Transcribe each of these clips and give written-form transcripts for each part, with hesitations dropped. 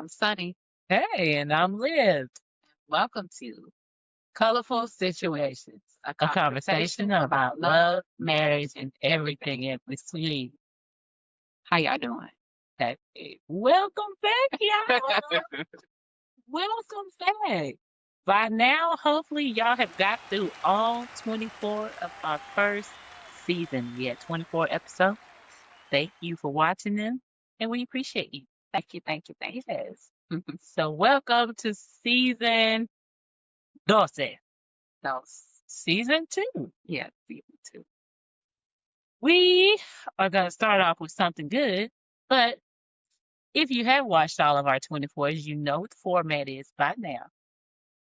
I'm Sunny. Hey, and I'm Liv. Welcome to Colorful Situations, a A conversation about love, marriage, and everything in between. How y'all doing? Hey, welcome back, y'all. Welcome back. By now, hopefully, y'all have got through all 24 of our first season. We had 24 episodes. Thank you for watching them, and we appreciate you. Thank you, thank you, thank you. Yes. So, welcome to season 12. So, Season 2. yeah, season 2. We are going to start off with something good, but if you have watched all of our 24s, you know what the format is by now.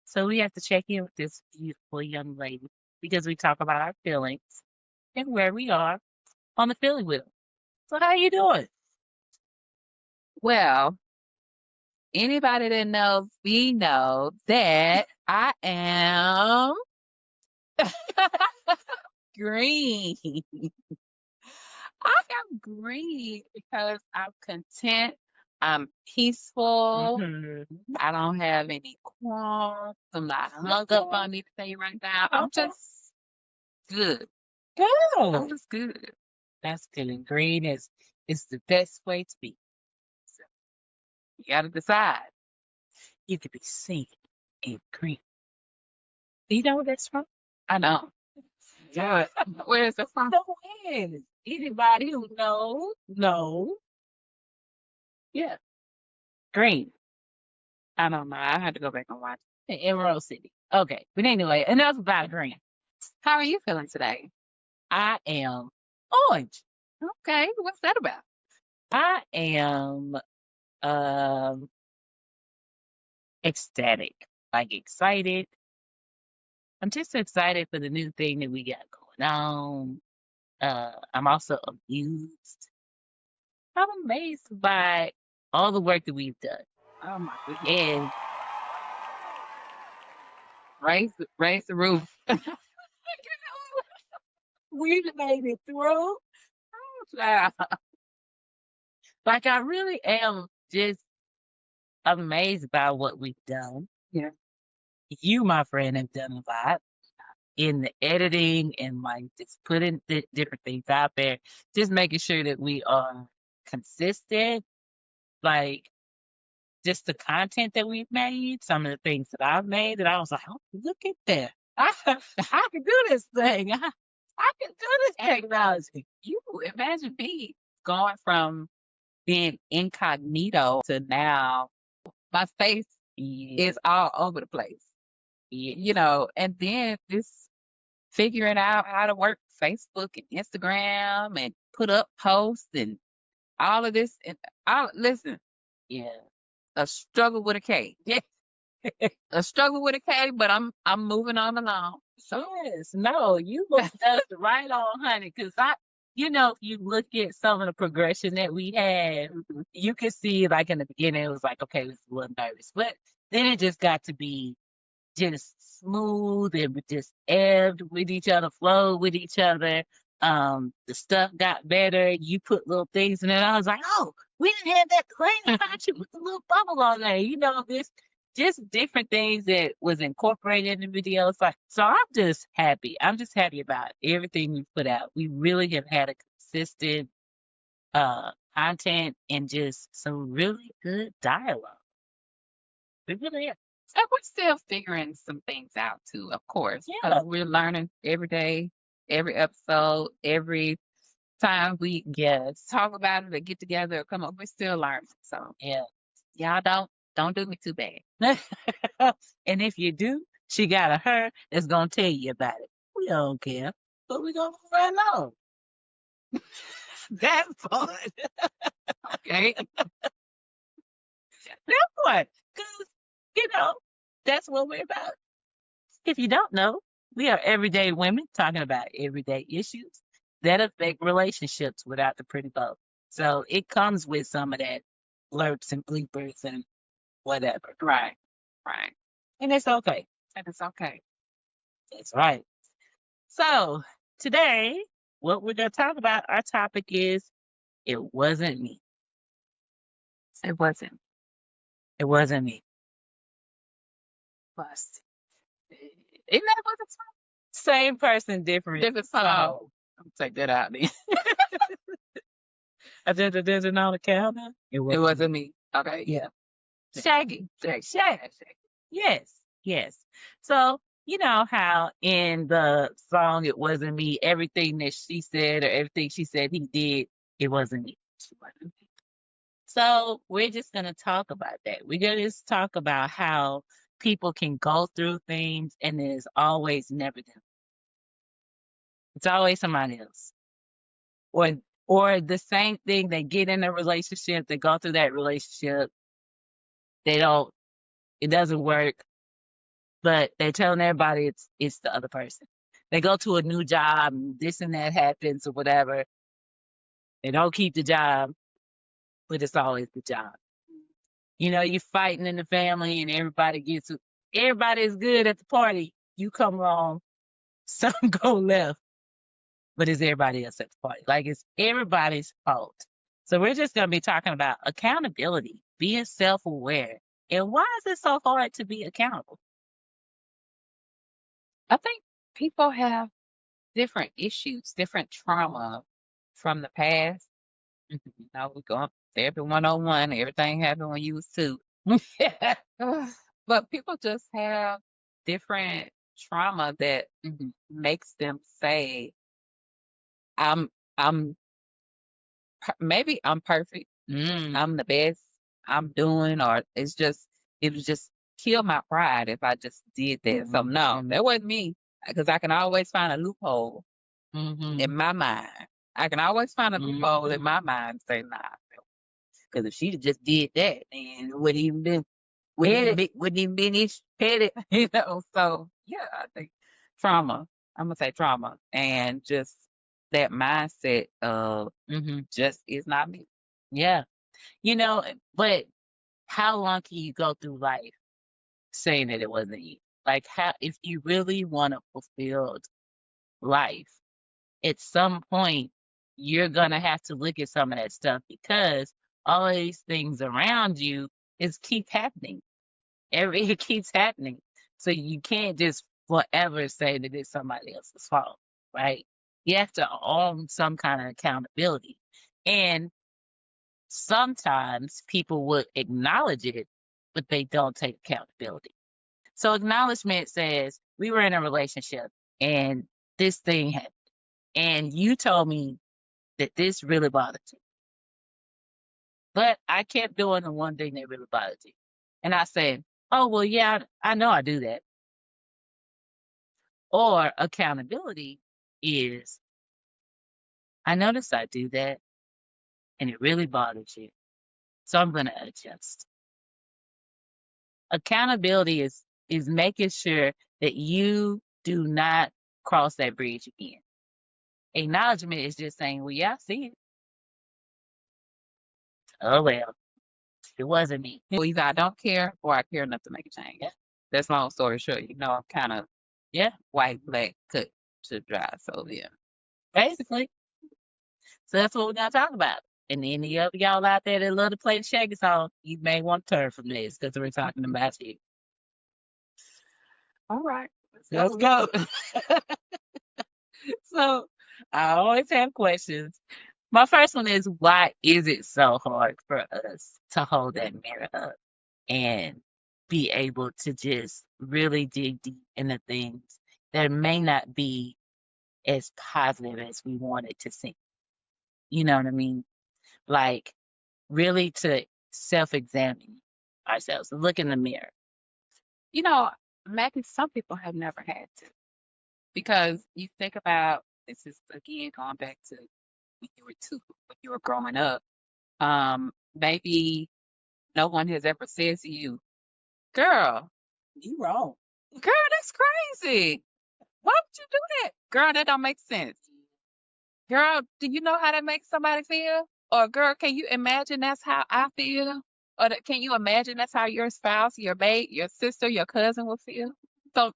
So we have to check in with this beautiful young lady because we talk about our feelings and where we are on the feeling wheel. So how you doing? Well, anybody that knows me know that I am green. I am green because I'm content. I'm peaceful. Mhm. I don't have any qualms. I'm not hung up on anything right now. I'm just good. I'm Good. just good. That's good. And green is the best way to be. So you gotta decide. You could be seen in green. Do you know where that's from? I know. Yeah. Where is it from? No way. Anybody who knows. Yeah. Green. I don't know. I had to go back and watch. In Emerald City. Okay. But anyway, enough about green. How are you feeling today? I am orange. Okay, what's that about? I am um ecstatic. Like excited. I'm just excited for the new thing that we got going on. I'm also amused. I'm amazed by all the work that we've done. Oh my goodness. And Raise the roof. we made it through. Like I really am just amazed by what we've done. Yeah. You, my friend, have done a lot in the editing and like just putting different things out there, just making sure that we are consistent. Like just the content that we've made, some of the things that I've made, that I was like, oh, look at that. I can do this thing. I can do this technology. You imagine me going from being incognito to now my face Yeah, is all over the place. yeah. And then this figuring out how to work Facebook and Instagram and put up posts and all of this and listen, Yeah. a struggle with a K. Yeah. A struggle with a K, but I'm moving on along. So Yes. No, you looked us right on, honey. Because if you look at some of the progression that we had, mhm, you could see, like, in the beginning, it was like, okay, we was a little nervous. But then it just got to be just smooth and we just ebbed with each other, flowed with each other. The stuff got better. You put little things in it. I was like, oh, we didn't have that thing about you with the little bubble on there. This just different things that was incorporated in the video. It's like, so I'm just happy. I'm just happy about everything we put out. We really have had a consistent content and just some really good dialogue. We really have. and we're still figuring some things out too, of course, Yeah. because we're learning every day, every episode, every time we Yes. talk about it or get together or come up, we're still learning. So Yeah. y'all don't do me too bad. And if you do, she got a her that's gonna tell you about it. We don't care, but we gonna move right along. That's fun. Okay. That's fun. Cause that's what we're about. If you don't know, we are everyday women talking about everyday issues that affect relationships without the pretty bow. So it comes with some of that blurts and bleepers and whatever. Right. Right. And it's okay. And it's okay. That's right. So today, what we're going to talk about, our topic is It Wasn't Me. It wasn't. It wasn't me. Bust. Isn't that what it's from? Same person, different Different song. song. I'm take that out then. I did the on the counter. It wasn't me. Okay, yeah. Shaggy. Shaggy. Yes, yes. So, you know how in the song It Wasn't Me, everything that she said or everything she said he did, it wasn't me. So we're just going to talk about that. We're going to just talk about how people can go through things and it's always never them. It's always somebody else. Or the same thing, they get in a relationship, they go through that relationship, it doesn't work, but they're telling everybody it's the other person. They go to a new job, and this and that happens or whatever. They don't keep the job, but it's always the job. You know, you're fighting in the family and everybody is good at the party. You come along, something go left, but it's everybody else at the party. Like it's everybody's fault. So we're just going to be talking about accountability, being self-aware. And why is it so hard to be accountable? I think people have different issues, different trauma from the past. You know, we go therapy 101, everything happened when you was 2. But people just have different trauma that makes them say, I'm maybe I'm perfect. I'm the best. I'm doing, or it was just kill my pride if I just did that. So no, that wasn't me, because I can always find a loophole in my mind. I can always find a loophole in my mind and say, nah, because if she just did that, then it wouldn't even been petty, you know. So yeah, I think trauma. I'm gonna say trauma, and just that mindset of just is not me. Yeah. You know, but how long can you go through life saying that it wasn't you? Like if you really want a fulfilled life, at some point you're gonna have to look at some of that stuff because all of these things around you keep happening. It keeps happening. So you can't just forever say that it's somebody else's fault, right? You have to own some kind of accountability. And sometimes people would acknowledge it, but they don't take accountability. So acknowledgement says, we were in a relationship and this thing happened. And you told me that this really bothered you. But I kept doing the one thing that really bothered you. And I said, oh, well, yeah, I know I do that. Or accountability is, I noticed I do that and it really bothers you. So I'm going to adjust. Accountability is making sure that you do not cross that bridge again. Acknowledgement is just saying, well, yeah, I see it. Oh, well, it wasn't me. Well, either I don't care or I care enough to make a change. Yeah. That's long story short. You know, I'm kind of white, black, cut to dry. So yeah, basically. So that's what we're going to talk about. And any of y'all out there that love to play the Shaggy song, you may want to turn from this because we're talking about you. All right. Let's go. So I always have questions. My first one is, why is it so hard for us to hold that mirror up and be able to just really dig deep into things that may not be as positive as we want it to seem? You know what I mean? Like, really to self-examine ourselves, look in the mirror. You know, Maggie, some people have never had to, because you think about, this is again going back to when you were 2, when you were growing up. Maybe no one has ever said to you, girl, You wrong. girl, that's crazy. Why would you do that? Girl, that don't make sense. Girl, do you know how that makes somebody feel? Or girl, can you imagine that's how I feel? Or can you imagine that's how your spouse, your mate, your sister, your cousin will feel? So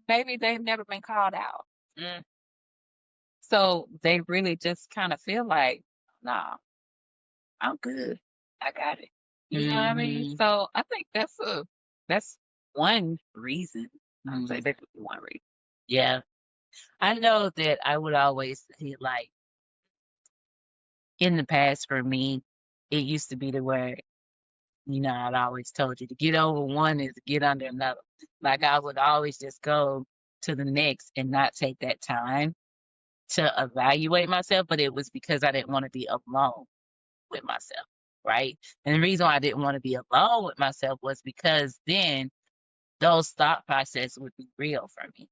maybe they've never been called out. So they really just kind of feel like, nah, I'm good. I got it. You know what I mean? So I think that's one reason. I would say that would be one reason. Yeah. I know that I would always say, like, in the past for me, it used to be the where, I'd always told you to get over one is to get under another. Like, I would always just go to the next and not take that time to evaluate myself, but it was because I didn't want to be alone with myself, right? And the reason why I didn't want to be alone with myself was because then those thought processes would be real for me,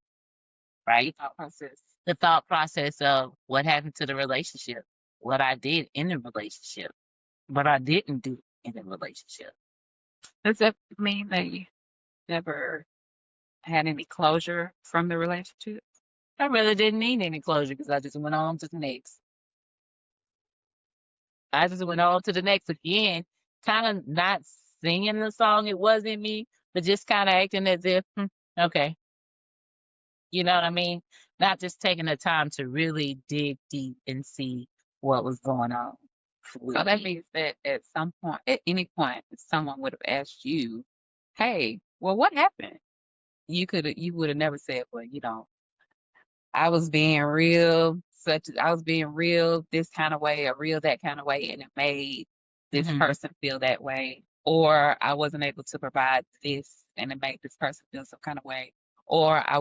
right? The thought process of what happened to the relationship, what I did in the relationship, what I didn't do in the relationship. Does that mean that you never had any closure from the relationship? I really didn't need any closure because I just went on to the next. I just went on to the next again, kind of not singing the song It Wasn't Me, but just kind of acting as if, okay. You know what I mean? Not just taking the time to really dig deep and see what was going on. So that means that at some point, at any point, someone would have asked you, "Hey, well, what happened?" You would have never said, "Well, I was being real, I was being real this kind of way or real that kind of way, and it made this person feel that way, or I wasn't able to provide this, and it made this person feel some kind of way, or I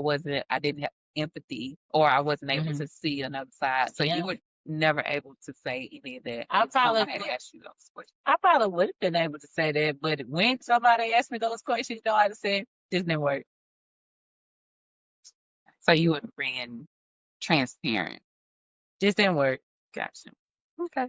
didn't have empathy, or I wasn't able to see another side." So you were never able to say any of that. I if someone probably had asked you those questions. I probably would have been able to say that, but when somebody asked me those questions, I'd have said, this didn't work. So you were being transparent. Just didn't work. Gotcha. Okay.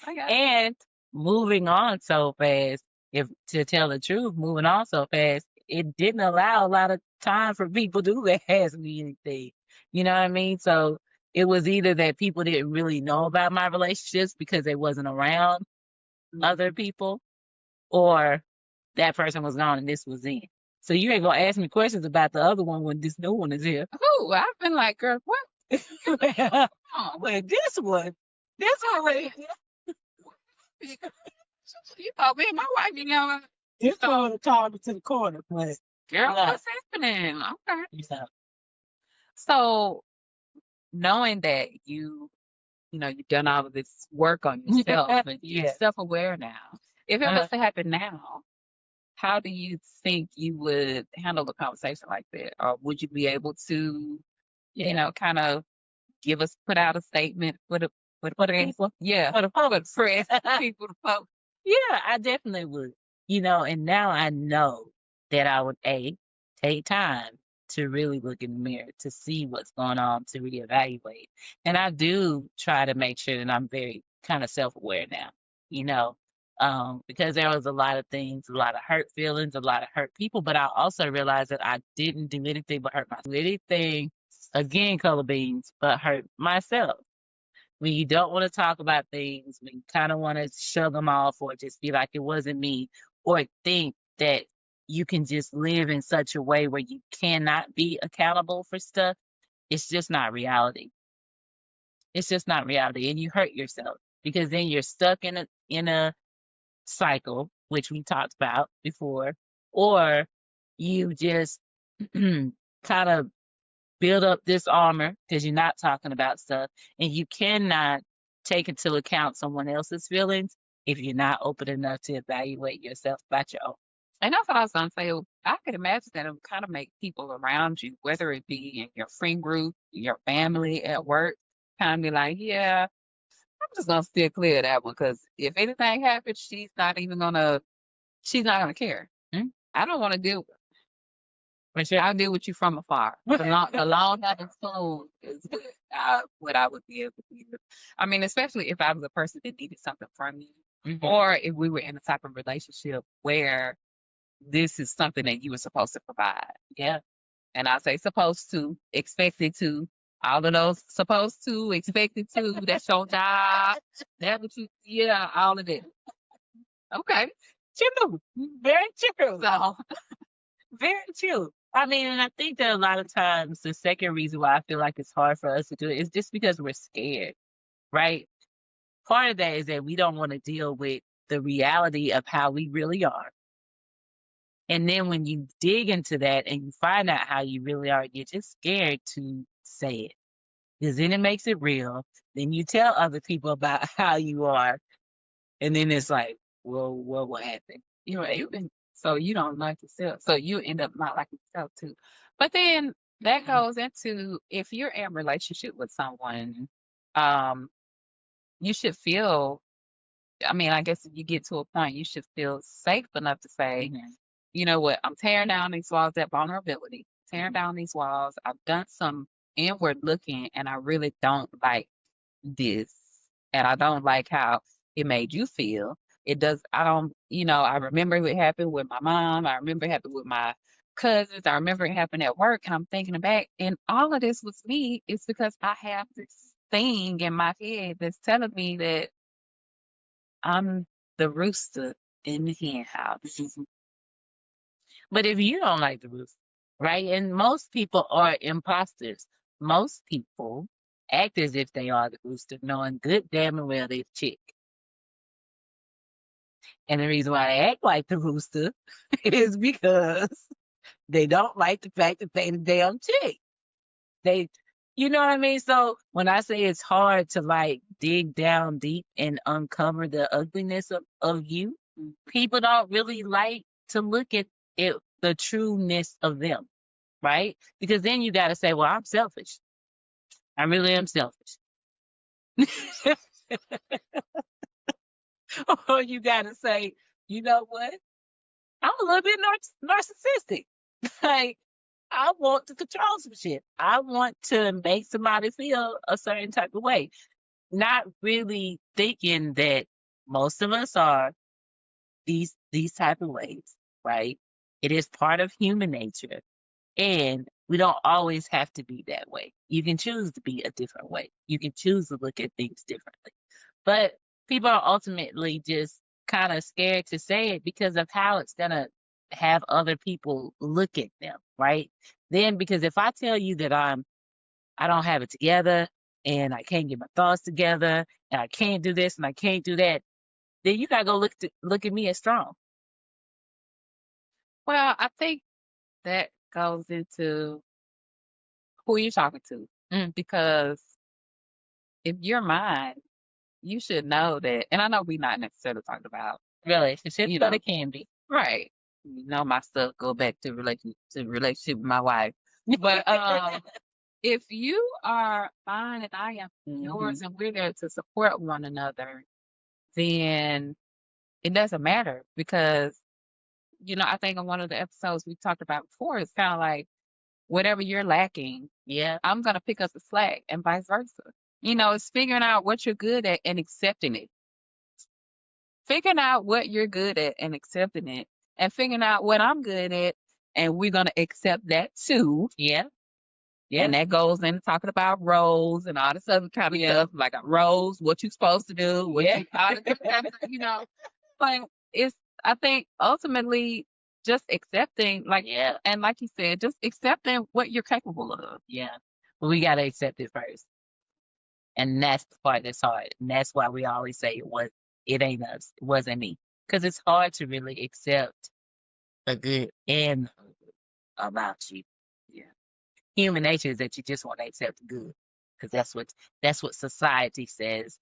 I got it. And moving on so fast, if to tell the truth, moving on so fast, it didn't allow a lot of time for people to ask me anything. You know what I mean? So it was either that people didn't really know about my relationships because they wasn't around other people, or that person was gone and this was in. So you ain't gonna ask me questions about the other one when this new one is here. Oh, I've been like, girl, what? Well, this one right here. You thought me and my wife, This one called me to the corner, but girl, yeah. what's happening? Okay. Yeah. So knowing that you've done all of this work on yourself and you're self-aware now, if it was to happen now, how do you think you would handle a conversation like that? Or would you be able to, kind of put out a statement for the people? Yeah, for the press, people, the folks. Yeah, I definitely would. And now I know that I would take time to really look in the mirror to see what's going on, to reevaluate. And I do try to make sure that I'm very kind of self-aware now, because there was a lot of things, a lot of hurt feelings, a lot of hurt people, but I also realized that I didn't do anything but hurt myself. Anything, again, ColorBeams, but hurt myself. When you don't want to talk about things, when you kind of want to shove them off or just be like it wasn't me, or think that you can just live in such a way where you cannot be accountable for stuff, it's just not reality. It's just not reality, and you hurt yourself because then you're stuck in a cycle, which we talked about before, or you just kind of build up this armor because you're not talking about stuff, and you cannot take into account someone else's feelings if you're not open enough to evaluate yourself about your own. And that's what I was going to say. I could imagine that it would kind of make people around you, whether it be in your friend group, your family, at work, kind of be like, yeah, I'm just going to steer clear of that one because if anything happens, she's not going to care. I don't want to deal with it. I'll deal with you from afar. The long having spoon is what I would be able to do. I mean, especially if I was a person that needed something from you, or if we were in a type of relationship where this is something that you were supposed to provide. Yeah. And I say supposed to, expected to, all of those supposed to, expected to, that's your job. That's what all of it. Okay. True. Very true. So, very true. I mean, and I think that a lot of times the second reason why I feel like it's hard for us to do it is just because we're scared, right? Part of that is that we don't want to deal with the reality of how we really are. And then when you dig into that and you find out how you really are, you're just scared to say it. Because then it makes it real. Then you tell other people about how you are. And then it's like, well, what will happen? So you don't like yourself. So you end up not liking yourself too. But then that goes into if you're in a relationship with someone, um, you should feel, I mean, I guess if you get to a point, you should feel safe enough to say, you know what, I'm tearing down these walls, that vulnerability, tearing down these walls. I've done some inward looking and I really don't like this. And I don't like how it made you feel. It does, I don't, I remember it happened with my mom. I remember it happened with my cousins. I remember it happened at work. And I'm thinking back, and all of this was me. It's because I have this thing in my head that's telling me that I'm the rooster in the hen house. But if you don't like the rooster, right? And most people are imposters. Most people act as if they are the rooster, knowing good damn and well they're the chick. And the reason why they act like the rooster is because they don't like the fact that they the damn chick. You know what I mean? So when I say it's hard to like dig down deep and uncover the ugliness of you, people don't really like to look at it, the trueness of them, right? Because then you got to say, well, I'm selfish. I really am selfish. Or you got to say, you know what? I'm a little bit narcissistic. Like, I want to control some shit. I want to make somebody feel a certain type of way. Not really thinking that most of us are these type of ways, right? It is part of human nature. And we don't always have to be that way. You can choose to be a different way. You can choose to look at things differently. But people are ultimately just kind of scared to say it because of how it's going to have other people look at them, right? Then, because if I tell you that I don't have it together and I can't get my thoughts together and I can't do this and I can't do that, then you got to go look at me as strong. Well, I think that goes into who you're talking to. Because if you're mine, you should know that, and I know we're not necessarily talking about Relationships, but it can be. right. My stuff go back to relationship with my wife. But if you are mine and I am yours and we're there to support one another, then it doesn't matter because, I think in one of the episodes we talked about before, it's kind of like whatever you're lacking, I'm going to pick up the slack and vice versa. It's figuring out what you're good at and accepting it. Figuring out what you're good at and accepting it, and figuring out what I'm good at, and we're going to accept that too. Yeah. And that goes into talking about roles and all this other kind of stuff, like roles, what you're supposed to do, all the different stuff, But I think ultimately just accepting, and like you said, just accepting what you're capable of. Yeah. But we got to accept it first. And that's the part that's hard. And that's why we always say it ain't us. It wasn't me. Because it's hard to really accept the good and about you. Yeah. Human nature is that you just want to accept the good. Because that's what society says.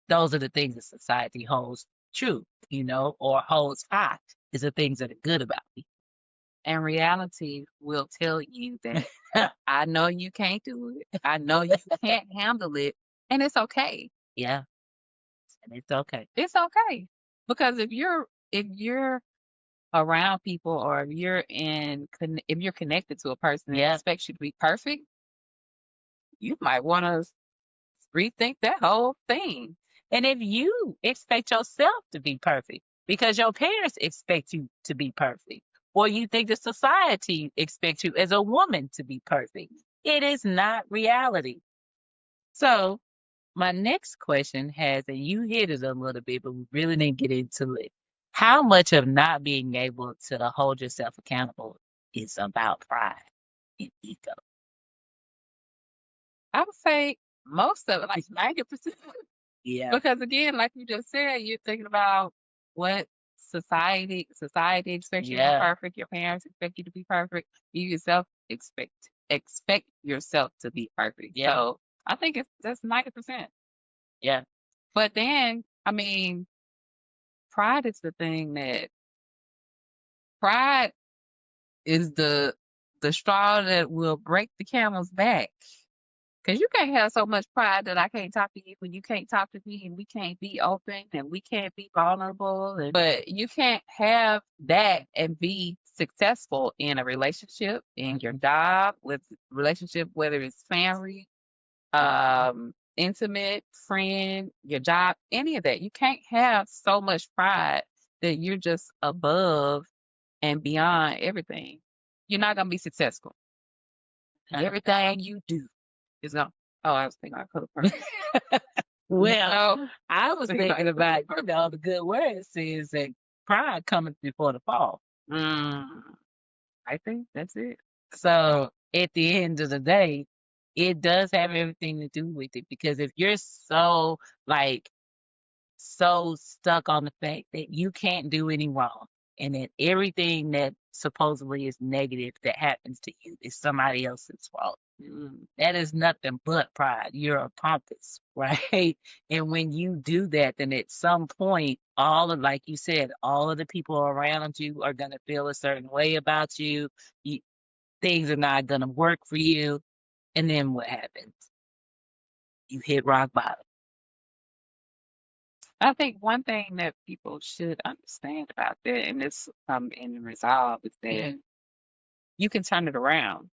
Those are the things that society holds true, or holds high, is the things that are good about me. And reality will tell you that I know you can't do it. I know you can't handle it. And it's okay. Yeah. And it's okay. It's okay. Because if you're around people or if you're connected to a person that expects you to be perfect, you might want to rethink that whole thing. And if you expect yourself to be perfect because your parents expect you to be perfect, or you think the society expects you as a woman to be perfect, it is not reality. So my next question has, and you hit it a little bit, but we really didn't get into it. How much of not being able to hold yourself accountable is about pride and ego? I would say most of it, like 90%. Yeah. Because again, like you just said, you're thinking about what society expects you to be Yeah. perfect. Your parents expect you to be perfect. You yourself expect yourself to be perfect. Yeah. So I think that's 90%. Yeah. But then, I mean, pride is the thing that pride is the straw that will break the camel's back. Because you can't have so much pride that I can't talk to you when you can't talk to me and we can't be open and we can't be vulnerable. But you can't have that and be successful in a relationship, in your job, with relationship, whether it's family, intimate, friend, your job, any of that. You can't have so much pride that you're just above and beyond everything. You're not gonna be successful. Everything you do is gonna. Oh, I was thinking I could have. Well, No, I was think thinking about about, the good word says that pride cometh before the fall. I think that's it. So at the end of the day, it does have everything to do with it, because if you're so like so stuck on the fact that you can't do any wrong and that everything that supposedly is negative that happens to you is somebody else's fault. That is nothing but pride. You're a pompous, right? And when you do that, then at some point, like you said, all of the people around you are going to feel a certain way about you. Things are not going to work for you. And then what happens? You hit rock bottom. I think one thing that people should understand about that, and this in resolve, is that you can turn it around.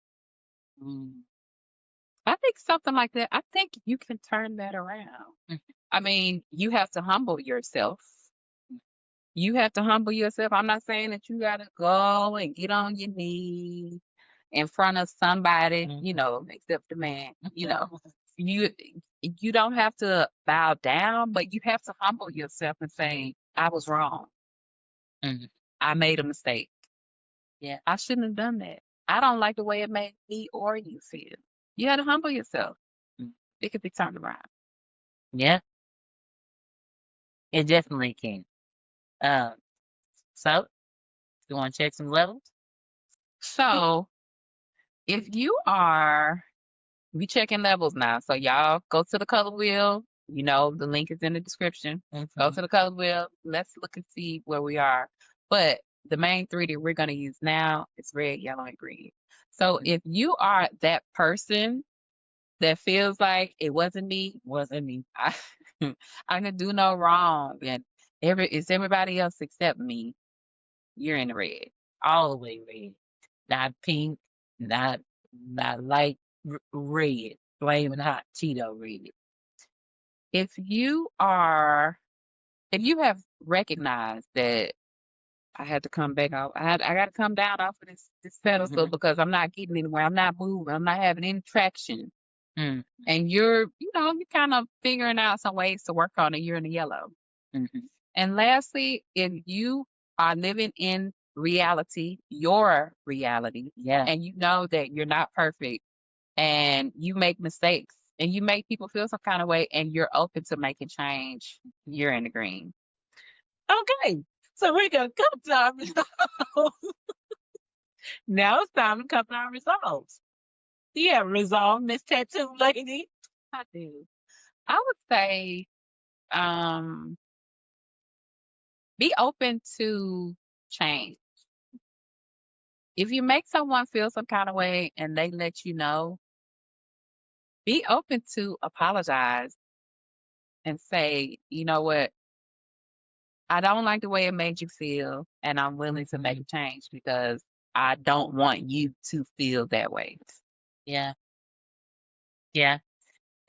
I think something like that. I think you can turn that around. I mean, you have to humble yourself. You have to humble yourself. I'm not saying that you got to go and get on your knees in front of somebody, except the man, you don't have to bow down, but you have to humble yourself and say, I was wrong. I made a mistake. Yeah. I shouldn't have done that. I don't like the way it made me or you feel. You had to humble yourself. It could be turned around. Yeah, it definitely can. So you want to check some levels? So if we checking levels now. So y'all go to the color wheel. The link is in the description. Go to the color wheel. Let's look and see where we are. But the main three that we're going to use now is red, yellow, and green. So if you are that person that feels like it wasn't me, I can do no wrong, and it's everybody else except me, you're in the red. All the way red. Not pink, not light red, flaming hot Cheeto red. If you have recognized that I had to come back off, I got to come down off of this pedestal because I'm not getting anywhere. I'm not moving. I'm not having any traction. And you're kind of figuring out some ways to work on it. You're in the yellow. And lastly, if you are living in reality, your reality, and you know that you're not perfect and you make mistakes and you make people feel some kind of way and you're open to making change, you're in the green. Okay, so we're going to come to our results. Now it's time to come to our results. Do you have a resolve, Miss Tattoo Lady? I do. I would say be open to change. If you make someone feel some kind of way and they let you know, be open to apologize and say, you know what, I don't like the way it made you feel, and I'm willing to make a change because I don't want you to feel that way. Yeah. Yeah.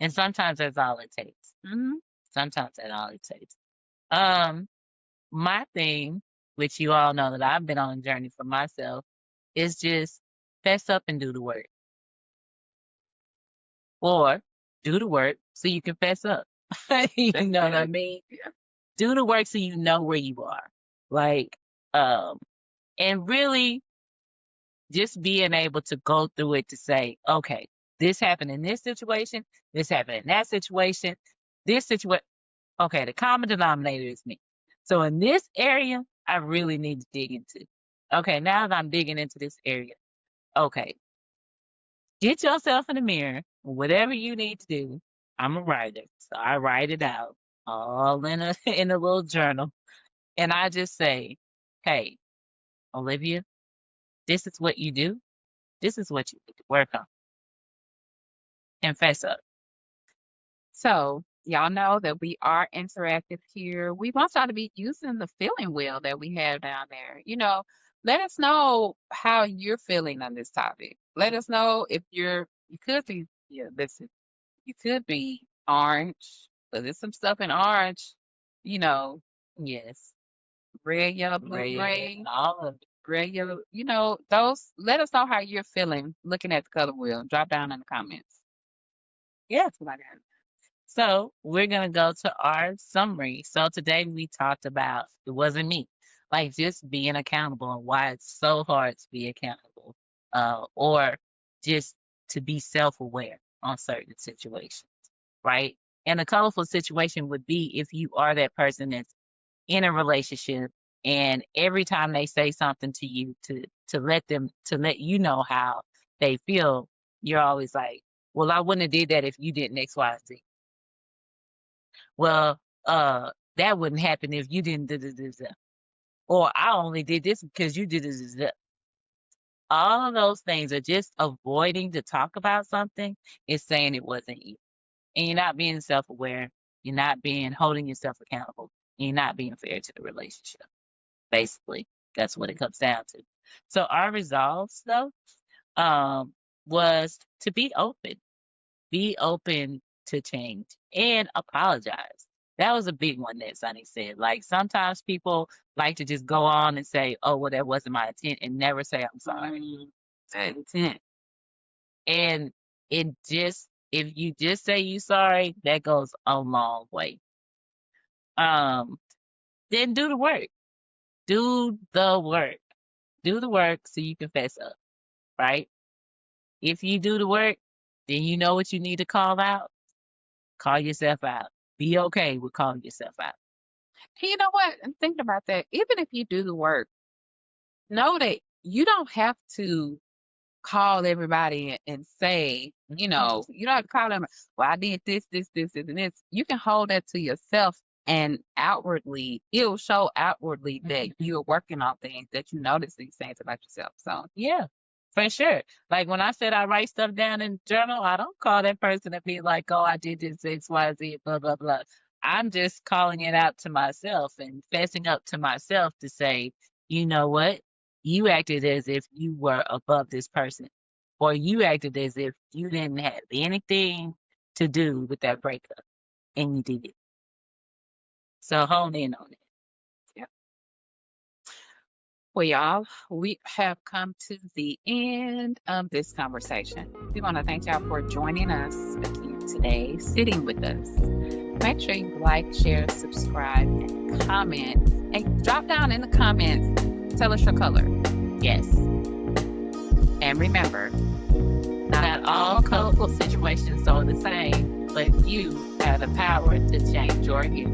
And sometimes that's all it takes. Sometimes that's all it takes. My thing, which you all know that I've been on a journey for myself, is just fess up and do the work. Or do the work so you can fess up. You know what I mean? Do the work so you know where you are. And really just being able to go through it to say, okay, this happened in this situation, this happened in that situation, this situation. Okay, the common denominator is me. So in this area, I really need to dig into. Okay, now that I'm digging into this area, okay, get yourself in the mirror, whatever you need to do. I'm a writer, so I write it out all in a in a little journal, and I just say, "Hey, Olivia, this is what you do. This is what you need to work on, and face up." So y'all know that we are interactive here. We want y'all to be using the feeling wheel that we have down there. Let us know how you're feeling on this topic. Let us know if you could be, yeah, listen, you could be orange, but there's some stuff in orange, you know, Yes, red, yellow, blue, red, gray, all of it. red, yellow, those. Let us know how you're feeling looking at the color wheel. Drop down in the comments. Yeah. That's what I got. So we're gonna go to our summary. So today we talked about it wasn't me, like just being accountable and why it's so hard to be accountable, or just to be self-aware on certain situations, right? And a colorful situation would be if you are that person that's in a relationship and every time they say something to you to let you know how they feel, you're always like, well, I wouldn't have did that if you didn't X, Y, Z. Well, that wouldn't happen if you didn't do this. Or I only did this because you did this. All of those things are just avoiding to talk about something is saying it wasn't you. And you're not being self-aware. You're not being holding yourself accountable. And you're not being fair to the relationship. Basically, that's what it comes down to. So our resolves though, was to be open. Be open to change and apologize. That was a big one that Sunny said. Like sometimes people like to just go on and say, "Oh, well, that wasn't my intent," and never say, "I'm sorry." That intent. And if you just say you sorry, that goes a long way. Then do the work. Do the work. Do the work so you can fess up, right? If you do the work, then you know what you need to call out. Call yourself out. Be okay with calling yourself out. And you know what? And thinking about that, even if you do the work, know that you don't have to call everybody and say, you don't have to call them, well, I did this, and this. You can hold that to yourself and outwardly, it'll show outwardly that you're working on things, that you notice these things about yourself. So, Yeah, for sure. Like when I said I write stuff down in the journal, I don't call that person and be like, oh, I did this X, Y, Z, blah, blah, blah. I'm just calling it out to myself and fessing up to myself to say, you know what? You acted as if you were above this person, or you acted as if you didn't have anything to do with that breakup, and you did. So hone in on it. yeah. Well, y'all, we have come to the end of this conversation. We want to thank y'all for joining us again today, sitting with us. Make sure you like, share, subscribe, and comment. And drop down in the comments, tell us your color. Yes. And remember, Not all colorful situations are the same, but you have the power to change your view.